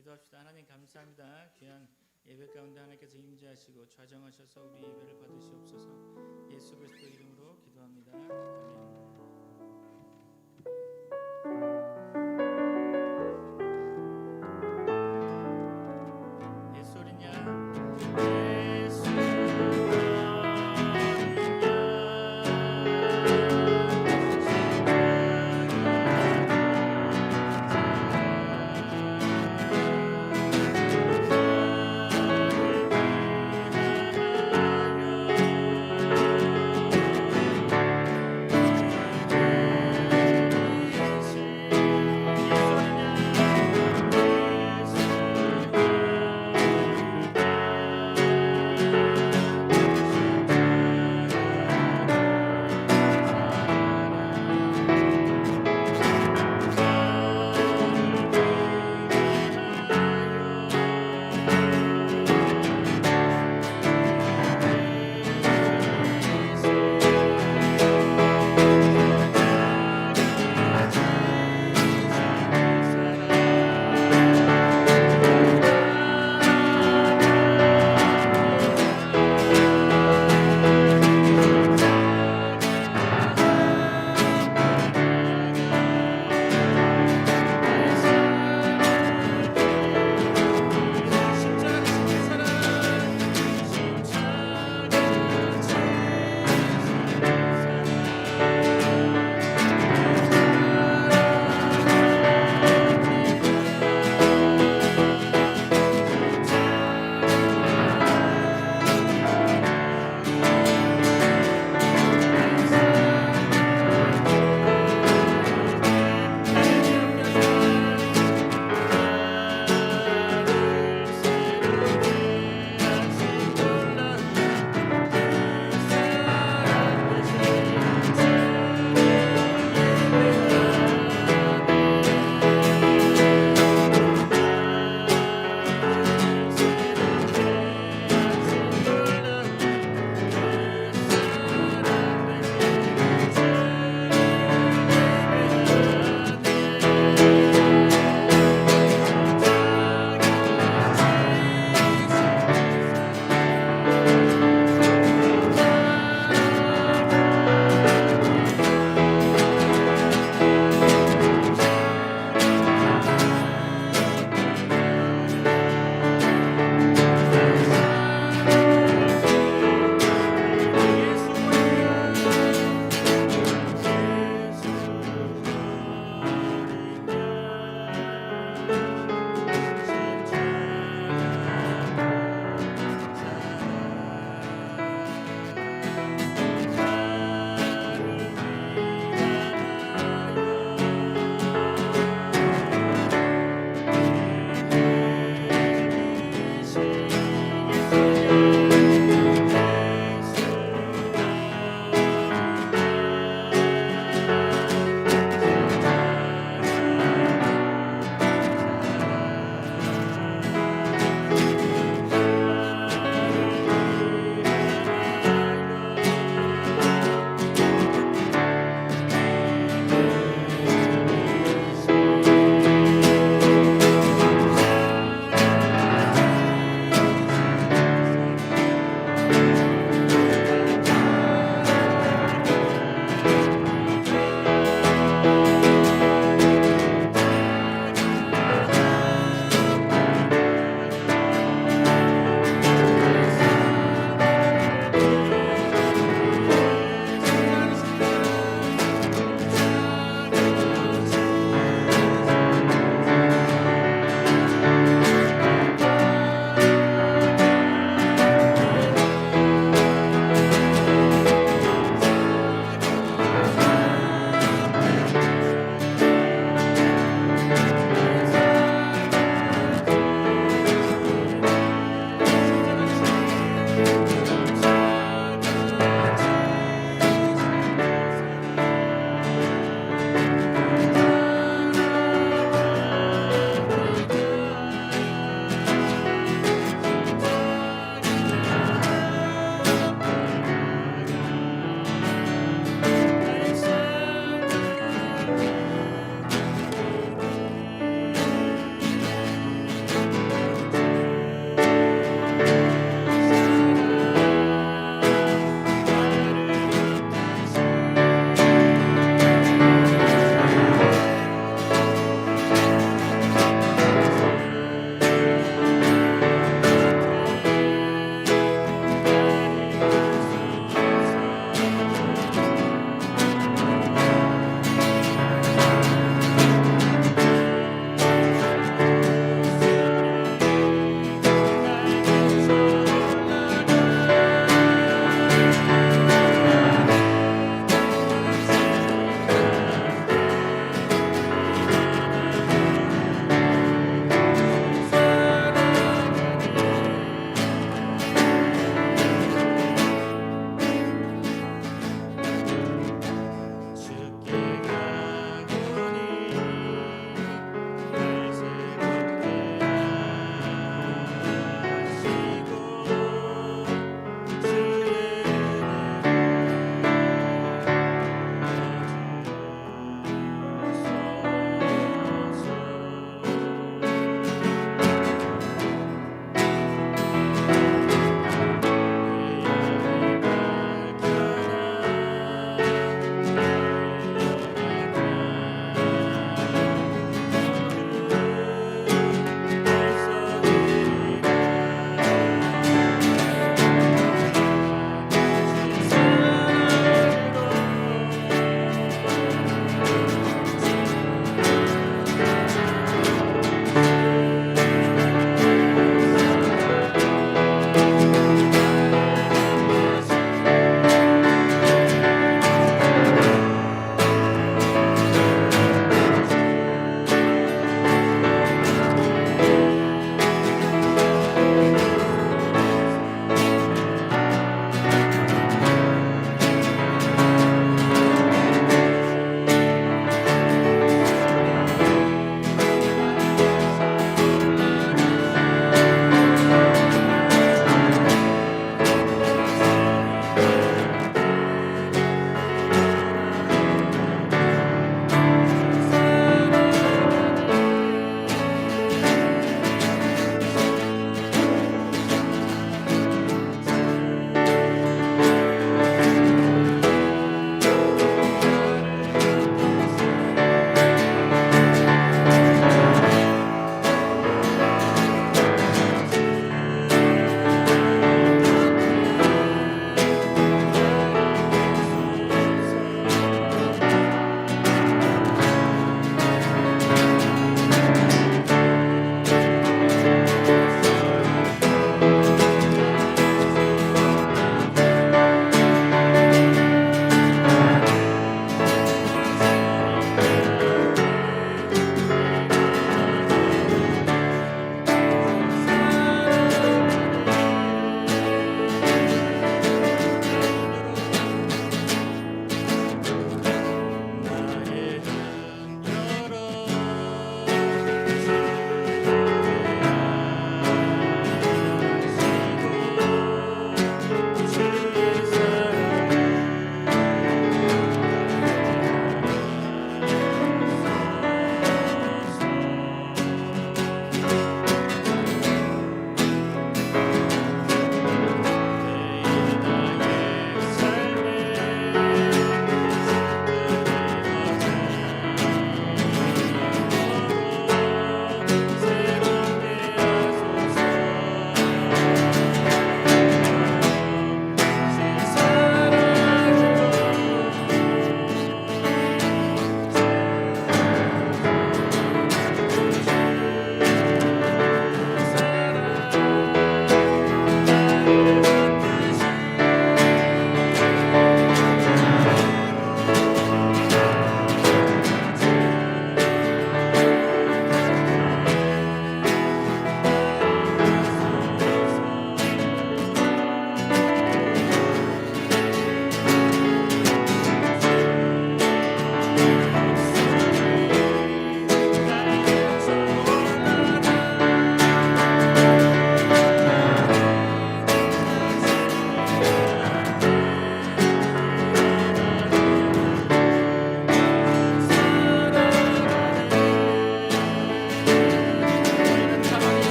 기도합시다. 하나님 감사합니다. 귀한 예배 가운데 하나님께서 임재하시고 좌정하셔서 우리 예배를 받으시옵소서. 예수 그리스도 이름으로 기도합니다. 아멘.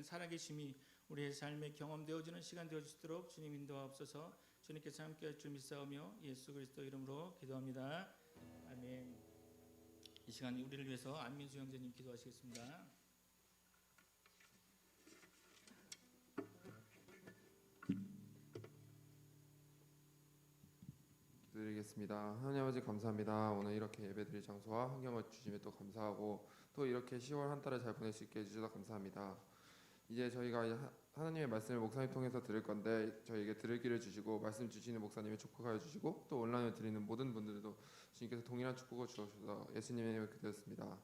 살아계심이 우리의 삶에 경험되어지는 시간 되어주시도록 주님 인도하옵소서. 주님께서 함께할 줄 믿사오며 예수 그리스도 이름으로 기도합니다. 아멘. 이 시간 우리를 위해서 안민수 형제님 기도하시겠습니다. 드리겠습니다. 하나님 아버지 감사합니다. 오늘 이렇게 예배드릴 장소와 환경을 주심에 또 감사하고 또 이렇게 10월 한 달을 잘 보낼 수 있게 해주셔서 감사합니다. 이제 저희가 하나님의 말씀을 목사님 통해서 들을 건데 저희에게 들을 길을 주시고 말씀 주시는 목사님의 축복하여 주시고 또 온라인을 드리는 모든 분들도 주님께서 동일한 축복을 주셔서 예수님의 이름을 기도했습니다.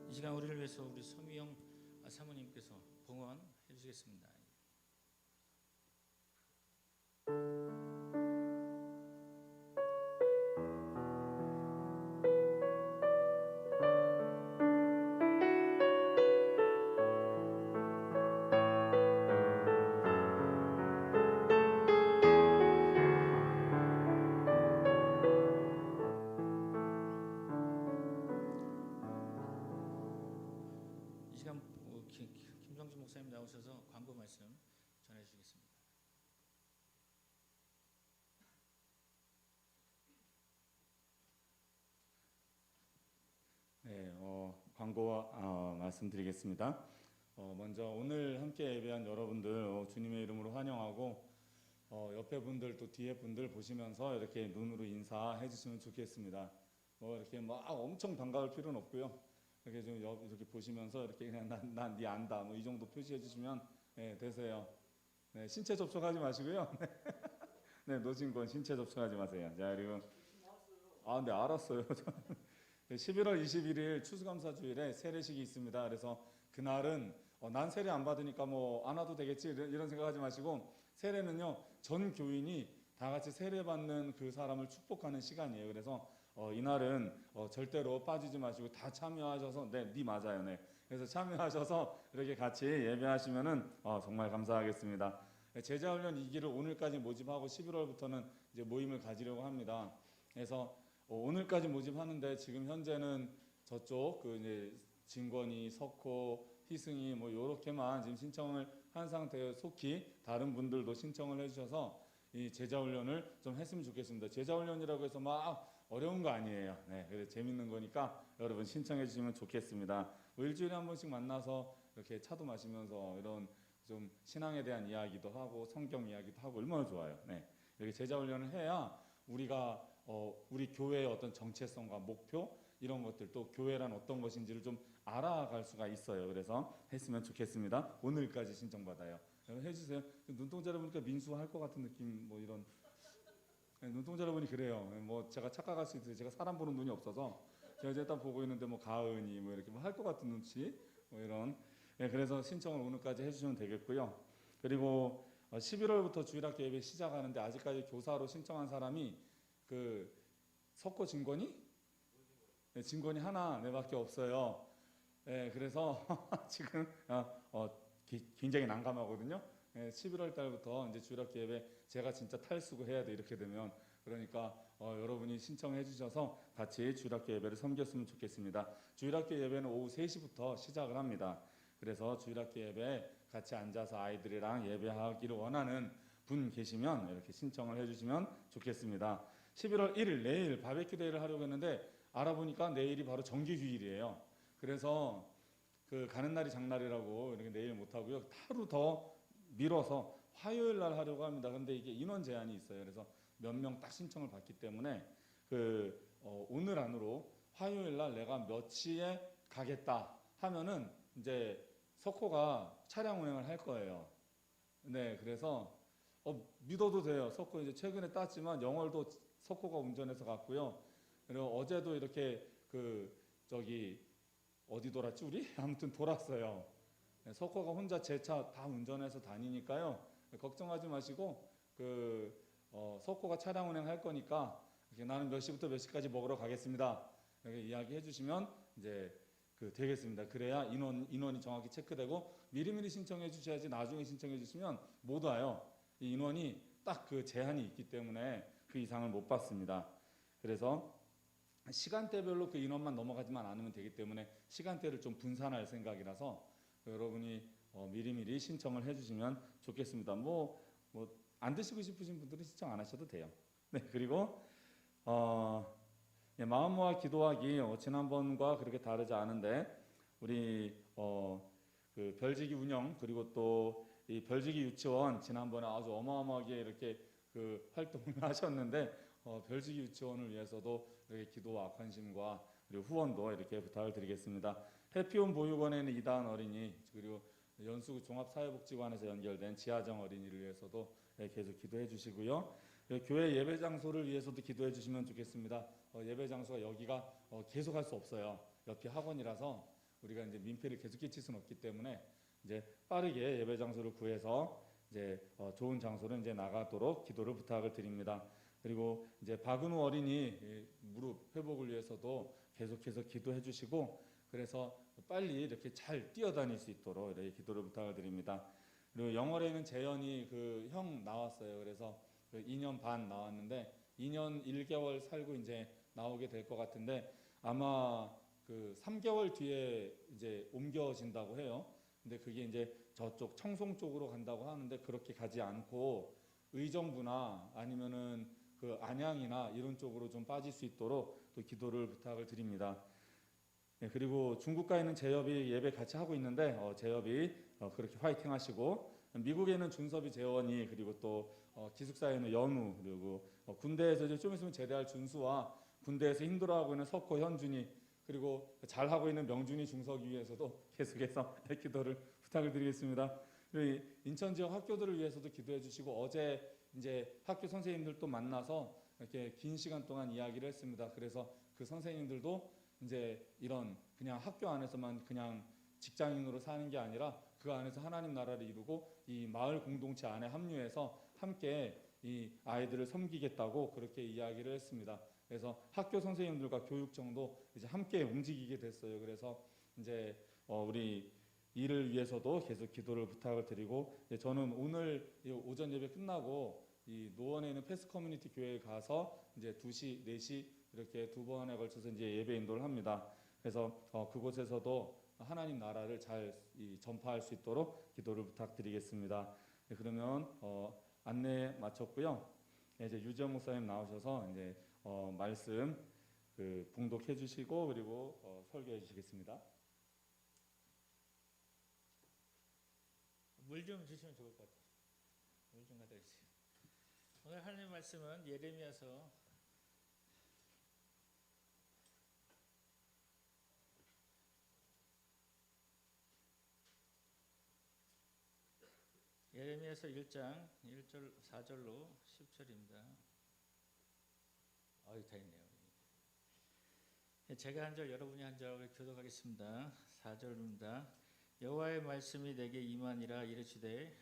이 시간 우리를 위해서 우리 서미영 사모님께서 봉헌해 주시겠습니다. 이 시간 김성주 목사님 나오셔서 광고 말씀 전해 주시겠습니다. 네, 광고 말씀드리겠습니다. 먼저 오늘 함께 예배한 여러분들 주님의 이름으로 환영하고 옆에 분들 또 뒤에 분들 보시면서 이렇게 눈으로 인사해 주시면 좋겠습니다. 이렇게 막 엄청 반가울 필요는 없고요. 이렇게 좀 이렇게 보시면서 이렇게 그냥 난 네 안다 이 정도 표시해 주시면 되세요. 네, 신체 접촉하지 마시고요. 네, 노진권 신체 접촉하지 마세요. 자, 그리고 네, 알았어요. 11월 21일 추수감사주일에 세례식이 있습니다. 그래서 그날은 난 세례 안 받으니까 뭐 안 와도 되겠지 이런 생각하지 마시고 세례는요 전 교인이 다 같이 세례 받는 그 사람을 축복하는 시간이에요. 그래서 이날은 절대로 빠지지 마시고 다 참여하셔서 네 맞아요. 네. 그래서 참여하셔서 이렇게 같이 예배하시면은 정말 감사하겠습니다. 제자훈련 2기를 오늘까지 모집하고 11월부터는 이제 모임을 가지려고 합니다. 그래서 오늘까지 모집하는데 지금 현재는 저쪽 그 이제 진권이, 석호, 희승이 뭐 요렇게만 지금 신청을 한 상태에 속히 다른 분들도 신청을 해주셔서 이 제자훈련을 좀 했으면 좋겠습니다. 제자훈련이라고 해서 막 어려운 거 아니에요. 네, 그래서 재밌는 거니까 여러분 신청해 주시면 좋겠습니다. 뭐 일주일에 한 번씩 만나서 이렇게 차도 마시면서 이런 좀 신앙에 대한 이야기도 하고 성경 이야기도 하고 얼마나 좋아요. 네, 이렇게 제자훈련을 해야 우리가 우리 교회의 어떤 정체성과 목표 이런 것들 또 교회란 어떤 것인지를 좀 알아갈 수가 있어요. 그래서 했으면 좋겠습니다. 오늘까지 신청받아요. 해주세요. 눈동자를 보니까 민수할 것 같은 느낌 뭐 이런 눈동자를 보니 그래요. 뭐 제가 착각할 수 있어요. 제가 사람 보는 눈이 없어서 제가 이제 딱 보고 있는데 뭐 가은이 뭐 이렇게 뭐 할 것 같은 눈치 뭐 이런 그래서 신청을 오늘까지 해주시면 되겠고요. 그리고 11월부터 주일학교 예배 시작하는데 아직까지 교사로 신청한 사람이 그 석고 진권이? 네, 진권이 하나 내밖에 없어요. 네, 그래서 지금 굉장히 난감하거든요. 11월 달부터 이제 주일학교 예배 제가 진짜 탈수고 해야 돼 이렇게 되면 그러니까 여러분이 신청해 주셔서 같이 주일학교 예배를 섬겼으면 좋겠습니다. 주일학교 예배는 오후 3시부터 시작을 합니다. 그래서 주일학교 예배 같이 앉아서 아이들이랑 예배하기를 원하는 분 계시면 이렇게 신청을 해주시면 좋겠습니다. 11월 1일 내일 바베큐 데이를 하려고 했는데 알아보니까 내일이 바로 정기휴일이에요. 그래서 그 가는 날이 장날이라고 이렇게 내일 못 하고요. 하루 더 미뤄서 화요일 날 하려고 합니다. 근데 이게 인원 제한이 있어요. 그래서 몇 명 딱 신청을 받기 때문에 오늘 안으로 화요일 날 내가 몇 시에 가겠다 하면은 이제 석호가 차량 운행을 할 거예요. 네, 그래서 믿어도 돼요. 석호 이제 최근에 땄지만 영월도 석호가 운전해서 갔고요. 그리고 어제도 이렇게 어디 돌았지 우리? 아무튼 돌았어요. 네, 석호가 혼자 제 차 다 운전해서 다니니까요. 걱정하지 마시고 석호가 차량 운행할 거니까 이렇게 나는 몇 시부터 몇 시까지 먹으러 가겠습니다. 이렇게 이야기해 주시면 이제 되겠습니다. 그래야 인원이 정확히 체크되고 미리미리 신청해 주셔야지 나중에 신청해 주시면 못 와요. 이 인원이 딱 그 제한이 있기 때문에 그 이상을 못 받습니다. 그래서 시간대별로 그 인원만 넘어가지만 않으면 되기 때문에 시간대를 좀 분산할 생각이라서 여러분이 미리미리 신청을 해주시면 좋겠습니다. 안 드시고 싶으신 분들은 신청 안 하셔도 돼요. 네, 그리고 마음 모아 기도하기 지난번과 그렇게 다르지 않은데 우리 그 별지기 운영 그리고 또 이 별지기 유치원 지난번에 아주 어마어마하게 이렇게 그 활동을 하셨는데 별지기 유치원을 위해서도 이렇게 기도와 관심과 그리고 후원도 이렇게 부탁을 드리겠습니다. 해피홈 보육원에는 이다은 어린이 그리고 연수구 종합사회복지관에서 연결된 지하정 어린이를 위해서도 계속 기도해 주시고요. 교회 예배 장소를 위해서도 기도해 주시면 좋겠습니다. 예배 장소가 여기가 계속 할 수 없어요. 옆이 학원이라서 우리가 이제 민폐를 계속 끼칠 수는 없기 때문에 이제 빠르게 예배 장소를 구해서 이제 좋은 장소로 이제 나가도록 기도를 부탁을 드립니다. 그리고 이제 박은우 어린이 무릎 회복을 위해서도 계속해서 기도해 주시고 그래서 빨리 이렇게 잘 뛰어다닐 수 있도록 이렇게 기도를 부탁을 드립니다. 그리고 영월에는 재현이 그 형 나왔어요. 그래서 그 2년 반 나왔는데 2년 1개월 살고 이제 나오게 될 것 같은데 아마 그 3개월 뒤에 이제 옮겨진다고 해요. 근데 그게 이제 저쪽 청송 쪽으로 간다고 하는데 그렇게 가지 않고 의정부나 아니면은 그 안양이나 이런 쪽으로 좀 빠질 수 있도록 또 기도를 부탁을 드립니다. 네, 그리고 중국가 있는 재협이 예배 같이 하고 있는데 재협이 그렇게 화이팅 하시고 미국에는 준섭이 재원이 그리고 또 기숙사에는 연우 그리고 군대에서 이제 좀 있으면 제대할 준수와 군대에서 힘들어하고 있는 석호 현준이 그리고 잘하고 있는 명준이 중석이 위해서도 계속해서 기도를 부탁을 드리겠습니다. 그리고 인천 지역 학교들을 위해서도 기도해 주시고 어제 이제 학교 선생님들도 만나서 이렇게 긴 시간 동안 이야기를 했습니다. 그래서 그 선생님들도 이제 이런 그냥 학교 안에서만 그냥 직장인으로 사는 게 아니라 그 안에서 하나님 나라를 이루고 이 마을 공동체 안에 합류해서 함께 이 아이들을 섬기겠다고 그렇게 이야기를 했습니다. 그래서 학교 선생님들과 교육청도 이제 함께 움직이게 됐어요. 그래서 이제 우리 이를 위해서도 계속 기도를 부탁을 드리고 저는 오늘 오전 예배 끝나고 이 노원에 있는 패스 커뮤니티 교회에 가서 이제 2시, 4시 이렇게 두 번에 걸쳐서 이제 예배 인도를 합니다. 그래서 그곳에서도 하나님 나라를 잘 전파할 수 있도록 기도를 부탁드리겠습니다. 네, 그러면 안내 마쳤고요. 이제 유지영 목사님 나오셔서 이제 말씀 그 봉독해 주시고 그리고 설교해 주시겠습니다. 물 좀 주시면 좋을 것 같아요. 물 좀 갖다 주세요. 오늘 하나님 말씀은 예레미야서 1장 1절 4절로 10절입니다. 다 있네요. 제가 한 절 여러분이 한 절 교독하겠습니다. 4절입니다. 여호와의 말씀이 내게 임하니라 이르시되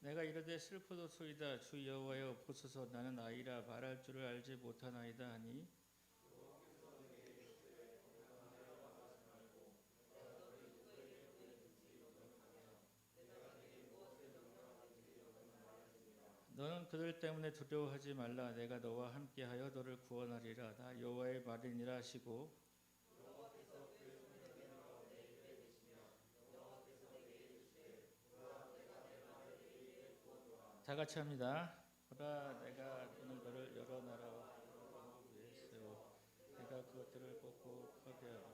내가 이르되 슬프도소이다 주 여호와여 보소서 나는 아이라 말할 줄을 알지 못하나이다 하니 너는 그들 때문에 두려워하지 말라 내가 너와 함께하여 너를 구원하리라 나 여호와의 말이니라 하시고 다 같이 합니다. 보라 내가 오늘 너를 여러 나라와 위에 세워 내가 그것들을 뽑고 파괴하고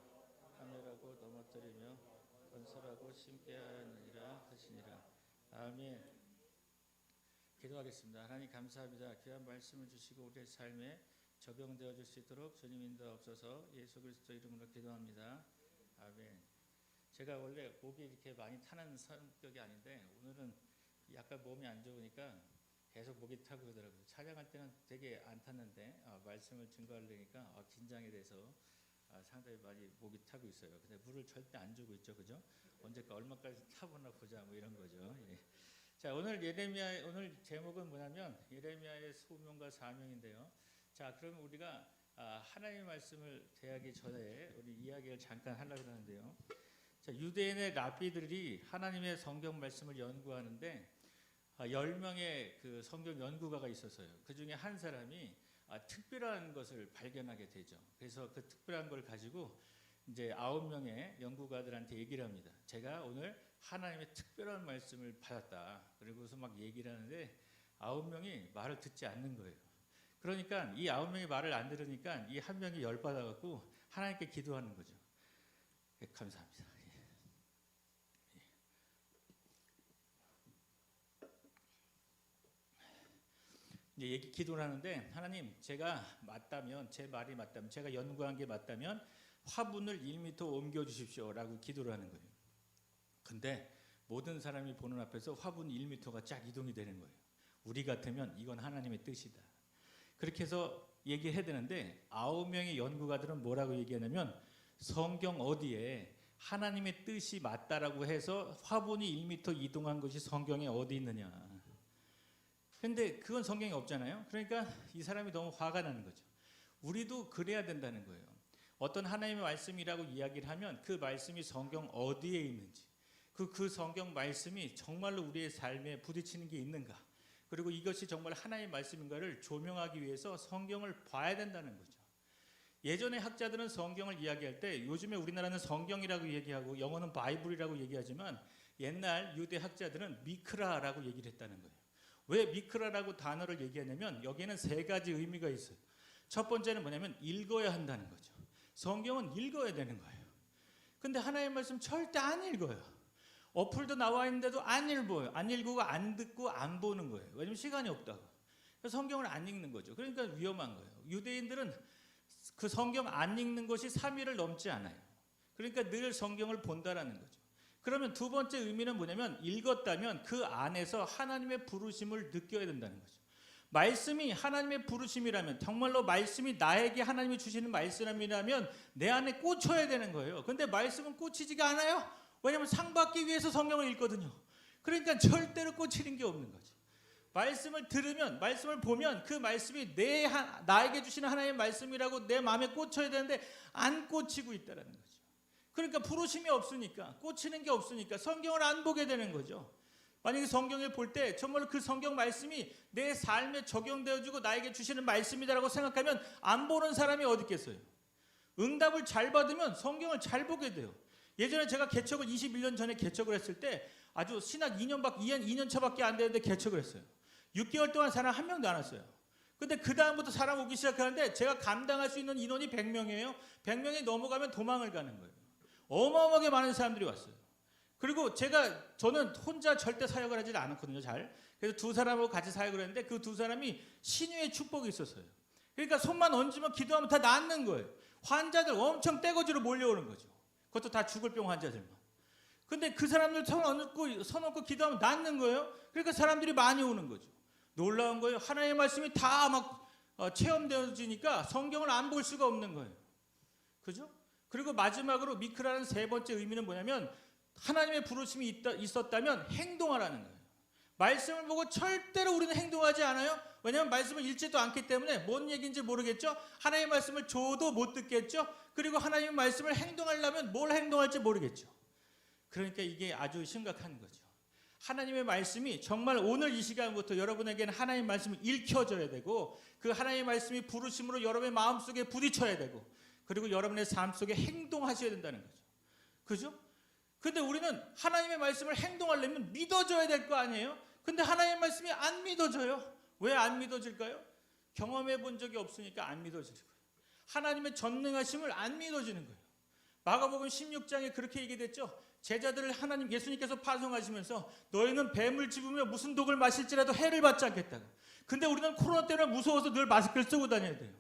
파멸하고 넘어뜨리며 건설하고 심게 하였느니라 하시니라. 아멘. 기도하겠습니다. 하나님 감사합니다. 귀한 말씀을 주시고 우리의 삶에 적용되어 줄 수 있도록 주님 인도하옵소서. 예수 그리스도 이름으로 기도합니다. 아멘. 제가 원래 목이 이렇게 많이 타는 성격이 아닌데 오늘은 약간 몸이 안 좋으니까 계속 목이 타고 그러더라고요. 촬영할 때는 되게 안 탔는데 말씀을 증거하려니까 긴장이 돼서 상당히 많이 목이 타고 있어요. 근데 물을 절대 안 주고 있죠, 그죠? 언제까 얼마까지 타보나 보자 뭐 이런 거죠. 예. 자, 오늘 제목은 뭐냐면 예레미야의 소명과 사명인데요. 자, 그러면 우리가 하나님의 말씀을 대하기 전에 우리 이야기를 잠깐 하려고 하는데요. 자, 유대인의 랍비들이 하나님의 성경 말씀을 연구하는데 10명의 그 성경 연구가가 있었어요. 그 중에 한 사람이 특별한 것을 발견하게 되죠. 그래서 그 특별한 걸 가지고 이제 9명의 연구가들한테 얘기를 합니다. 제가 오늘 하나님의 특별한 말씀을 받았다. 그리고서 막 얘기를 하는데 9명이 말을 듣지 않는 거예요. 그러니까 이 9명이 말을 안 들으니까 이 한 명이 열받아 갖고 하나님께 기도하는 거죠. 예, 감사합니다. 이제 기도를 하는데 하나님, 제가 맞다면, 제 말이 맞다면, 제가 연구한 게 맞다면 화분을 1m 옮겨 주십시오라고 기도를 하는 거예요. 근데 모든 사람이 보는 앞에서 화분 1m가 쫙 이동이 되는 거예요. 우리 같으면 이건 하나님의 뜻이다. 그렇게 해서 얘기해야 되는데 9명의 연구가들은 뭐라고 얘기하냐면 성경 어디에 하나님의 뜻이 맞다라고 해서 화분이 1m 이동한 것이 성경에 어디 있느냐. 근데 그건 성경에 없잖아요. 그러니까 이 사람이 너무 화가 나는 거죠. 우리도 그래야 된다는 거예요. 어떤 하나님의 말씀이라고 이야기를 하면 그 말씀이 성경 어디에 있는지, 그 성경 말씀이 정말로 우리의 삶에 부딪히는 게 있는가, 그리고 이것이 정말 하나님의 말씀인가를 조명하기 위해서 성경을 봐야 된다는 거죠. 예전에 학자들은 성경을 이야기할 때, 요즘에 우리나라는 성경이라고 얘기하고 영어는 바이블이라고 얘기하지만 옛날 유대 학자들은 미크라라고 얘기를 했다는 거예요. 왜 미크라라고 단어를 얘기하냐면 여기에는 3가지 의미가 있어요. 첫 번째는 뭐냐면 읽어야 한다는 거죠. 성경은 읽어야 되는 거예요. 근데 하나님의 말씀 절대 안 읽어요. 어플도 나와 있는데도 안 읽어요. 안 읽고 안 듣고 안 보는 거예요. 왜냐면 시간이 없다고. 그래서 성경을 안 읽는 거죠. 그러니까 위험한 거예요. 유대인들은 그 성경 안 읽는 것이 3일을 넘지 않아요. 그러니까 늘 성경을 본다라는 거죠. 그러면 두 번째 의미는 뭐냐면 읽었다면 그 안에서 하나님의 부르심을 느껴야 된다는 거죠. 말씀이 하나님의 부르심이라면, 정말로 말씀이 나에게 하나님이 주시는 말씀이라면 내 안에 꽂혀야 되는 거예요. 근데 말씀은 꽂히지가 않아요. 왜냐하면 상 받기 위해서 성경을 읽거든요. 그러니까 절대로 꽂히는 게 없는 거죠. 말씀을 들으면, 말씀을 보면 그 말씀이 나에게 주시는 하나님의 말씀이라고 내 마음에 꽂혀야 되는데 안 꽂히고 있다는 거죠. 그러니까 부르심이 없으니까, 꽂히는 게 없으니까 성경을 안 보게 되는 거죠. 만약에 성경을 볼 때 정말로 그 성경 말씀이 내 삶에 적용되어지고 나에게 주시는 말씀이다라고 생각하면 안 보는 사람이 어디 있겠어요. 응답을 잘 받으면 성경을 잘 보게 돼요. 예전에 제가 개척을 21년 전에 개척을 했을 때 아주 신학 2년 차밖에 안 되는데 개척을 했어요. 6개월 동안 사람 한 명도 안 왔어요. 근데 그 다음부터 사람 오기 시작하는데 제가 감당할 수 있는 인원이 100명이에요. 100명이 넘어가면 도망을 가는 거예요. 어마어마하게 많은 사람들이 왔어요. 그리고 저는 혼자 절대 사역을 하지 않았거든요. 그래서 2사람하고 같이 사역을 했는데 그 2사람이 신유의 축복이 있었어요. 그러니까 손만 얹으면 기도하면 다 낫는 거예요. 환자들 엄청 떼거지로 몰려오는 거죠. 그것도 다 죽을 병 환자들만. 근데 그 사람들 손 얹고 기도하면 낫는 거예요. 그러니까 사람들이 많이 오는 거죠. 놀라운 거예요. 하나님의 말씀이 다 막 체험되어지니까 성경을 안 볼 수가 없는 거예요. 그죠? 그리고 마지막으로 미크라는 3번째 의미는 뭐냐면 하나님의 부르심이 있었다면 행동하라는 거예요. 말씀을 보고 절대로 우리는 행동하지 않아요. 왜냐하면 말씀을 읽지도 않기 때문에 뭔 얘기인지 모르겠죠. 하나님의 말씀을 줘도 못 듣겠죠. 그리고 하나님의 말씀을 행동하려면 뭘 행동할지 모르겠죠. 그러니까 이게 아주 심각한 거죠. 하나님의 말씀이 정말 오늘 이 시간부터 여러분에게는 하나님의 말씀이 읽혀져야 되고 그 하나님의 말씀이 부르심으로 여러분의 마음속에 부딪혀야 되고 그리고 여러분의 삶 속에 행동하셔야 된다는 거죠. 그죠? 근데 우리는 하나님의 말씀을 행동하려면 믿어져야 될 거 아니에요? 근데 하나님의 말씀이 안 믿어져요. 왜 안 믿어질까요? 경험해 본 적이 없으니까 안 믿어지는 거예요. 하나님의 전능하심을 안 믿어지는 거예요. 마가복음 16장에 그렇게 얘기됐죠. 제자들을 예수님께서 파송하시면서 너희는 뱀을 집으며 무슨 독을 마실지라도 해를 받지 않겠다고. 근데 우리는 코로나 때문에 무서워서 늘 마스크를 쓰고 다녀야 돼요.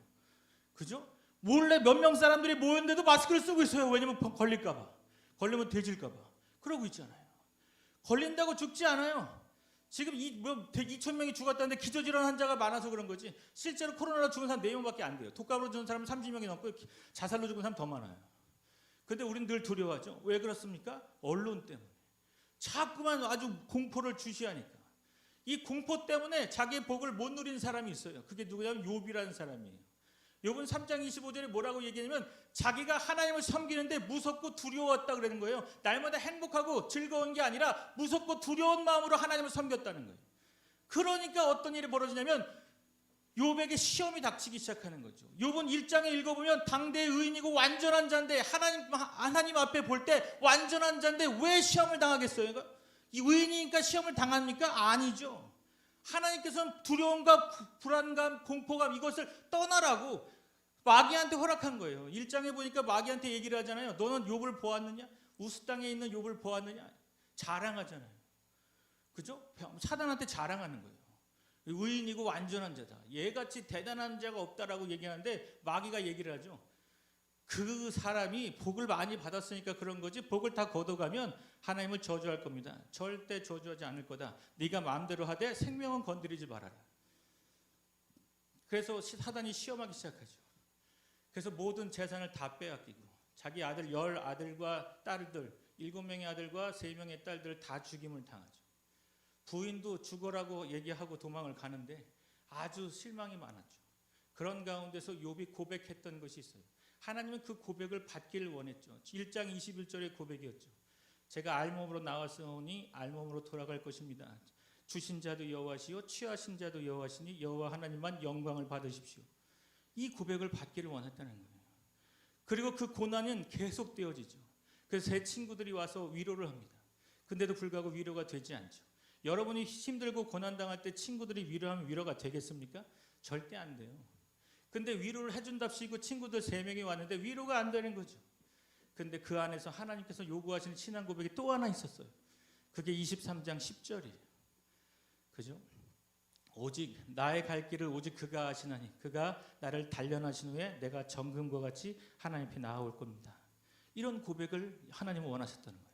그죠? 몰래 몇 명 사람들이 모였는데도 마스크를 쓰고 있어요. 왜냐면 걸릴까 봐. 걸리면 돼질까 봐. 그러고 있잖아요. 걸린다고 죽지 않아요. 지금 2,000명이 죽었다는데 기저질환 환자가 많아서 그런 거지. 실제로 코로나로 죽은 사람 4명밖에 안 돼요. 독감으로 죽은 사람은 30명이 넘고 자살로 죽은 사람 더 많아요. 근데 우린 늘 두려워하죠. 왜 그렇습니까? 언론 때문에. 자꾸만 아주 공포를 주시하니까. 이 공포 때문에 자기의 복을 못 누린 사람이 있어요. 그게 누구냐면 욥이라는 사람이에요. 욥은 3장 25절에 뭐라고 얘기하냐면 자기가 하나님을 섬기는데 무섭고 두려웠다 그러는 거예요. 날마다 행복하고 즐거운 게 아니라 무섭고 두려운 마음으로 하나님을 섬겼다는 거예요. 그러니까 어떤 일이 벌어지냐면 욥에게 시험이 닥치기 시작하는 거죠. 욥은 1장에 읽어보면 당대의 의인이고 완전한 자인데 하나님 앞에 볼 때 완전한 자인데 왜 시험을 당하겠어요? 이 의인이니까 시험을 당합니까? 아니죠. 하나님께서는 두려움과 불안감, 공포감 이것을 떠나라고 마귀한테 허락한 거예요. 1장에 보니까 마귀한테 얘기를 하잖아요. 너는 욥을 보았느냐? 우스 땅에 있는 욥을 보았느냐? 자랑하잖아요. 그죠? 사단한테 자랑하는 거예요. 의인이고 완전한 자다. 얘같이 대단한 자가 없다라고 얘기하는데 마귀가 얘기를 하죠. 그 사람이 복을 많이 받았으니까 그런 거지 복을 다 걷어가면 하나님을 저주할 겁니다. 절대 저주하지 않을 거다. 네가 마음대로 하되 생명은 건드리지 말아라. 그래서 사단이 시험하기 시작하죠. 그래서 모든 재산을 다 빼앗기고 자기 아들 10아들과 딸들 7명의 아들과 3명의 딸들을 다 죽임을 당하죠. 부인도 죽어라고 얘기하고 도망을 가는데 아주 실망이 많았죠. 그런 가운데서 욥이 고백했던 것이 있어요. 하나님은 그 고백을 받기를 원했죠. 1장 21절의 고백이었죠. 제가 알몸으로 나왔으니 알몸으로 돌아갈 것입니다. 주신 자도 여호와시요 취하신 자도 여호와시니 여호와 하나님만 영광을 받으십시오. 이 고백을 받기를 원했다는 거예요. 그리고 그 고난은 계속되어지죠. 그래서 제 친구들이 와서 위로를 합니다. 근데도 불구하고 위로가 되지 않죠. 여러분이 힘들고 고난당할 때 친구들이 위로하면 위로가 되겠습니까? 절대 안 돼요. 근데 위로를 해준답시고 친구들 3명이 왔는데 위로가 안 되는 거죠. 근데 그 안에서 하나님께서 요구하시는 신앙 고백이 또 하나 있었어요. 그게 23장 10절이에요. 그죠? 오직 나의 갈 길을 오직 그가 아시나니 그가 나를 단련하신 후에 내가 정금과 같이 하나님 앞에 나아올 겁니다. 이런 고백을 하나님은 원하셨다는 거예요.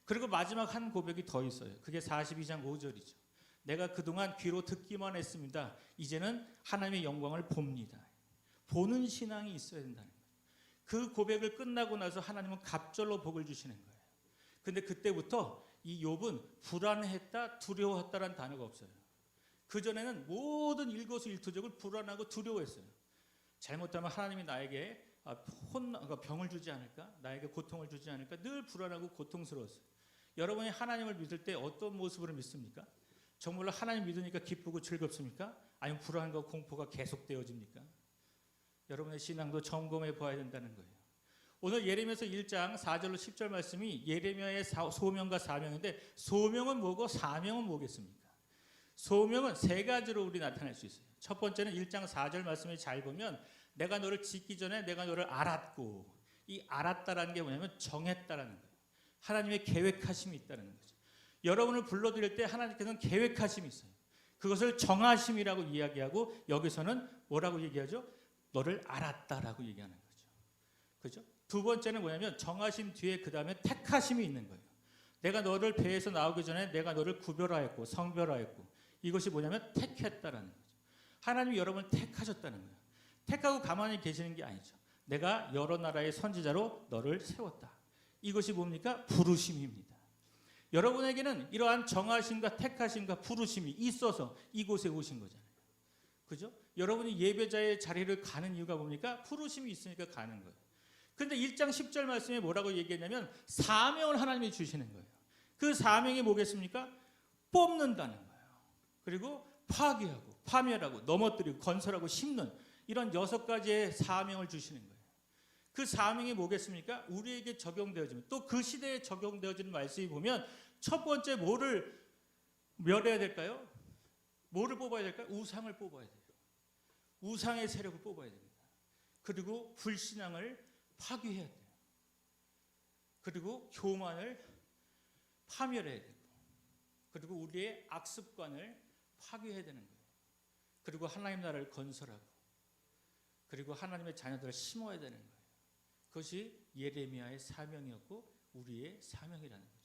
그리고 마지막 한 고백이 더 있어요. 그게 42장 5절이죠. 내가 그동안 귀로 듣기만 했습니다. 이제는 하나님의 영광을 봅니다. 보는 신앙이 있어야 된다는 거예요. 그 고백을 끝나고 나서 하나님은 갑절로 복을 주시는 거예요. 근데 그때부터 이 욥은 불안했다, 두려웠다라는 단어가 없어요. 그전에는 모든 일거수일투족을 불안하고 두려워했어요. 잘못하면 하나님이 나에게 병을 주지 않을까? 나에게 고통을 주지 않을까? 늘 불안하고 고통스러웠어요. 여러분이 하나님을 믿을 때 어떤 모습으로 믿습니까? 정말로 하나님 믿으니까 기쁘고 즐겁습니까? 아니면 불안과 공포가 계속되어집니까? 여러분의 신앙도 점검해 봐야 된다는 거예요. 오늘 예레미야서 1장 4절로 10절 말씀이 예레미야의 소명과 사명인데 소명은 뭐고 사명은 뭐겠습니까? 소명은 3가지로 우리 나타낼 수 있어요. 첫 번째는 1장 4절 말씀을 잘 보면 내가 너를 짓기 전에 내가 너를 알았고 이 알았다라는 게 뭐냐면 정했다라는 거예요. 하나님의 계획하심이 있다는 거죠. 여러분을 불러드릴 때 하나님께서는 계획하심이 있어요. 그것을 정하심이라고 이야기하고 여기서는 뭐라고 얘기하죠? 너를 알았다라고 얘기하는 거죠. 그죠? 두 번째는 뭐냐면 정하심 뒤에 그 다음에 택하심이 있는 거예요. 내가 너를 배에서 나오기 전에 내가 너를 구별하였고 성별하였고 이것이 뭐냐면 택했다라는 거죠. 하나님이 여러분을 택하셨다는 거예요. 택하고 가만히 계시는 게 아니죠. 내가 여러 나라의 선지자로 너를 세웠다. 이것이 뭡니까? 부르심입니다. 여러분에게는 이러한 정하심과 택하심과 부르심이 있어서 이곳에 오신 거잖아요. 그죠? 여러분이 예배자의 자리를 가는 이유가 뭡니까? 부르심이 있으니까 가는 거예요. 근데 1장 10절 말씀에 뭐라고 얘기했냐면 사명을 하나님이 주시는 거예요. 그 사명이 뭐겠습니까? 뽑는다는 거예요. 그리고 파괴하고 파멸하고 넘어뜨리고 건설하고 심는 이런 6가지의 사명을 주시는 거예요. 그 사명이 뭐겠습니까? 우리에게 적용되어지면 또 그 시대에 적용되어지는 말씀이 보면 첫 번째 뭐를 멸해야 될까요? 뭐를 뽑아야 될까요? 우상을 뽑아야 돼요. 우상의 세력을 뽑아야 됩니다. 그리고 불신앙을 파괴해야 돼요. 그리고 교만을 파멸해야 되고 그리고 우리의 악습관을 파괴해야 되는 거예요. 그리고 하나님 나라를 건설하고 그리고 하나님의 자녀들을 심어야 되는 거예요. 그것이 예레미야의 사명이었고 우리의 사명이라는 거죠.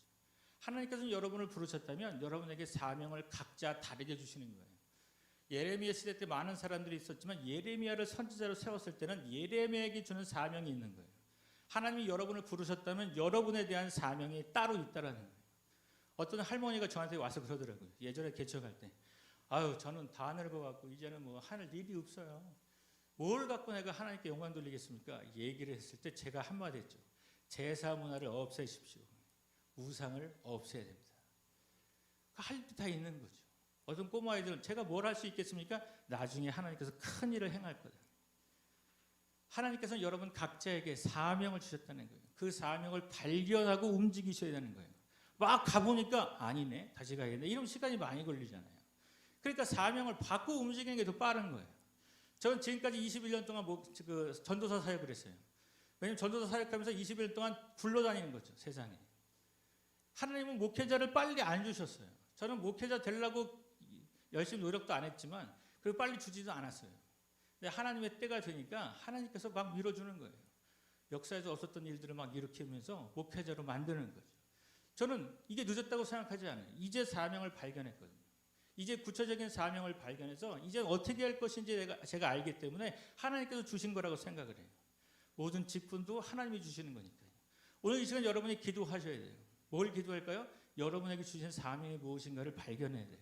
하나님께서는 여러분을 부르셨다면 여러분에게 사명을 각자 다르게 주시는 거예요. 예레미야 시대 때 많은 사람들이 있었지만 예레미야를 선지자로 세웠을 때는 예레미야에게 주는 사명이 있는 거예요. 하나님이 여러분을 부르셨다면 여러분에 대한 사명이 따로 있다라는 거예요. 어떤 할머니가 저한테 와서 그러더라고요. 예전에 개척할 때, 아유 저는 다 늙어갖고 이제는 뭐 하늘 일이 없어요. 뭘 갖고 내가 하나님께 영광 돌리겠습니까? 얘기를 했을 때 제가 한마디 했죠. 제사 문화를 없애십시오. 우상을 없애야 됩니다. 할 때 다 있는 거죠. 어떤 꼬마아이들은 제가 뭘 할 수 있겠습니까? 나중에 하나님께서 큰 일을 행할 거다. 하나님께서는 여러분 각자에게 사명을 주셨다는 거예요. 그 사명을 발견하고 움직이셔야 되는 거예요. 막 가보니까 아니네, 다시 가야겠네. 이런 시간이 많이 걸리잖아요. 그러니까 사명을 받고 움직이는 게 더 빠른 거예요. 저는 지금까지 21년 동안 전도사 사역을 했어요. 왜냐하면 전도사 사역하면서 21년 동안 굴러다니는 거죠, 세상에. 하나님은 목회자를 빨리 안 주셨어요. 저는 목회자 되려고 열심히 노력도 안 했지만 그리고 빨리 주지도 않았어요. 근데 하나님의 때가 되니까 하나님께서 막 밀어주는 거예요. 역사에서 없었던 일들을 막 일으키면서 목회자로 만드는 거죠. 저는 이게 늦었다고 생각하지 않아요. 이제 사명을 발견했거든요. 이제 구체적인 사명을 발견해서 이제 어떻게 할 것인지 제가 알기 때문에 하나님께서 주신 거라고 생각을 해요. 모든 직분도 하나님이 주시는 거니까요. 오늘 이 시간 여러분이 기도하셔야 돼요. 뭘 기도할까요? 여러분에게 주신 사명이 무엇인가를 발견해야 돼요.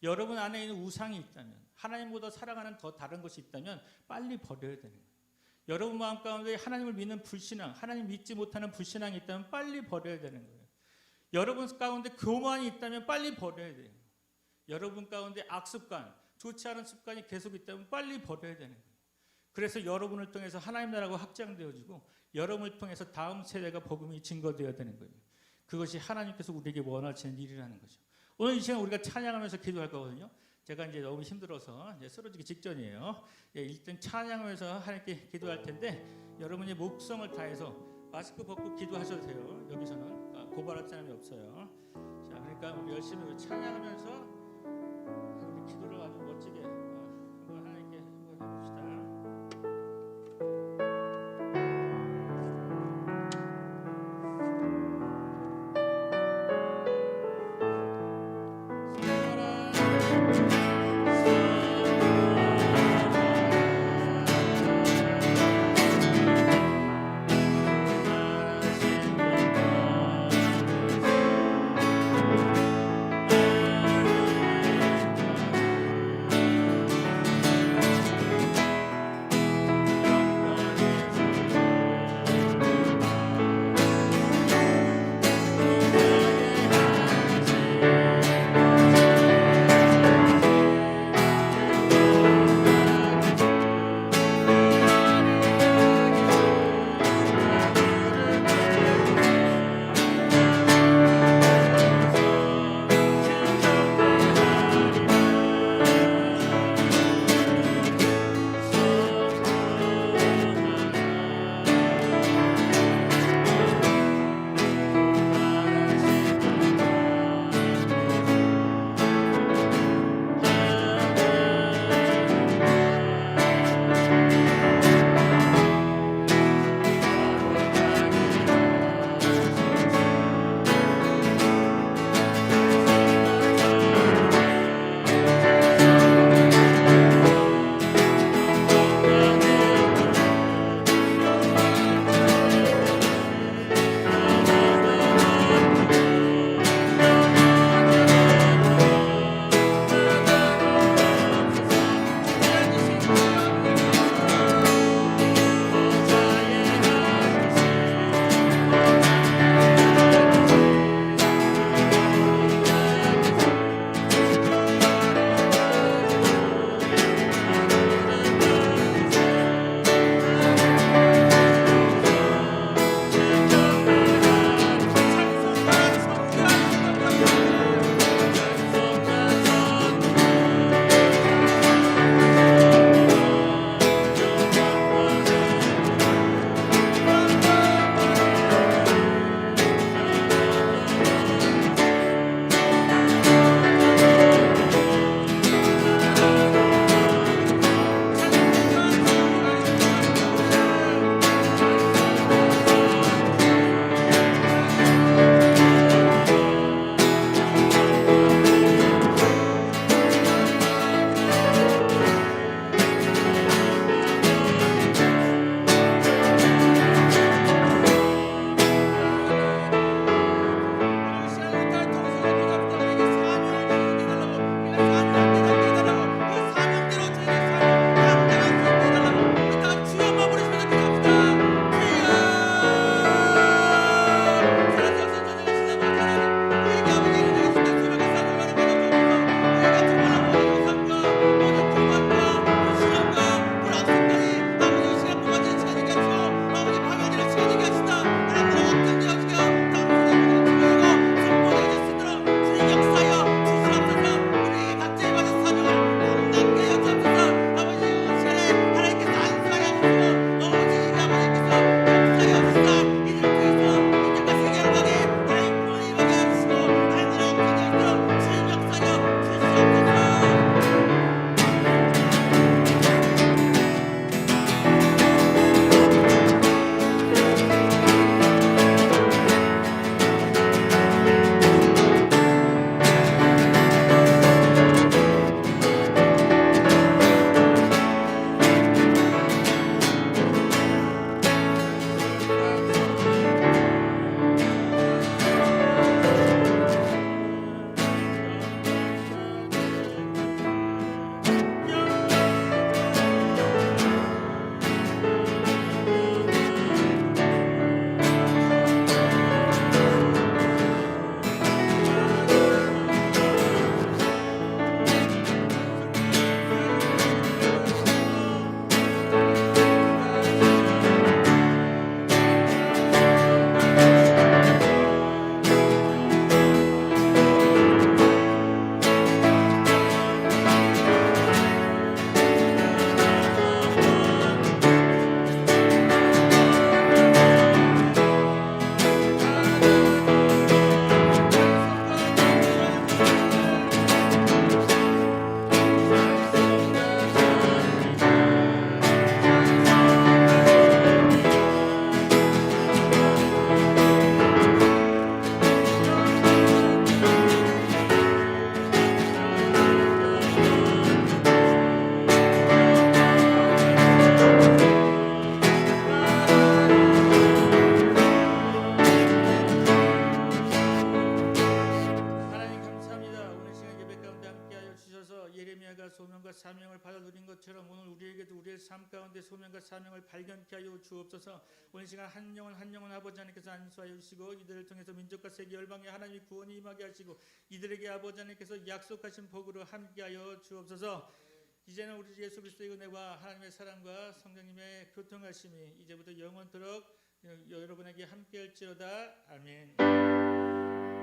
여러분 안에 있는 우상이 있다면, 하나님보다 사랑하는 더 다른 것이 있다면 빨리 버려야 되는 거예요. 여러분 마음 가운데 하나님을 믿는 불신앙, 하나님 믿지 못하는 불신앙이 있다면 빨리 버려야 되는 거예요. 여러분 가운데 교만이 있다면 빨리 버려야 돼요. 여러분 가운데 악습관, 좋지 않은 습관이 계속 있다면 빨리 버려야 되는 거예요. 그래서 여러분을 통해서 하나님 나라가 확장되어지고 여러분을 통해서 다음 세대가 복음이 증거되어야 되는 거예요. 그것이 하나님께서 우리에게 원하시는 일이라는 거죠. 오늘 이 시간 우리가 찬양하면서 기도할 거거든요. 제가 이제 너무 힘들어서 이제 쓰러지기 직전이에요. 일단 찬양하면서 하나님께 기도할 텐데 여러분이 목성을 다해서 마스크 벗고 기도하셔도 돼요. 여기서는 고발할 사람이 없어요. 자, 그러니까 우리 열심히 찬양하면서 우리 기도를 아주 멋지게 한번 하나님께 한번 해봅시다. 소명과 사명을 받아 누린 것처럼 오늘 우리에게도 우리의 삶 가운데 소명과 사명을 발견케 하여 주옵소서. 오늘 시간 한 영혼 한 영혼 아버지 하나님께서 안수하여 주시고 이들을 통해서 민족과 세계 열방에 하나님의 구원이 임하게 하시고 이들에게 아버지 하나님께서 약속하신 복으로 함께하여 주옵소서. 이제는 우리 주 예수 그리스도의 은혜와 하나님의 사랑과 성령님의 교통하심이 이제부터 영원토록 여러분에게 함께할지어다. 아멘.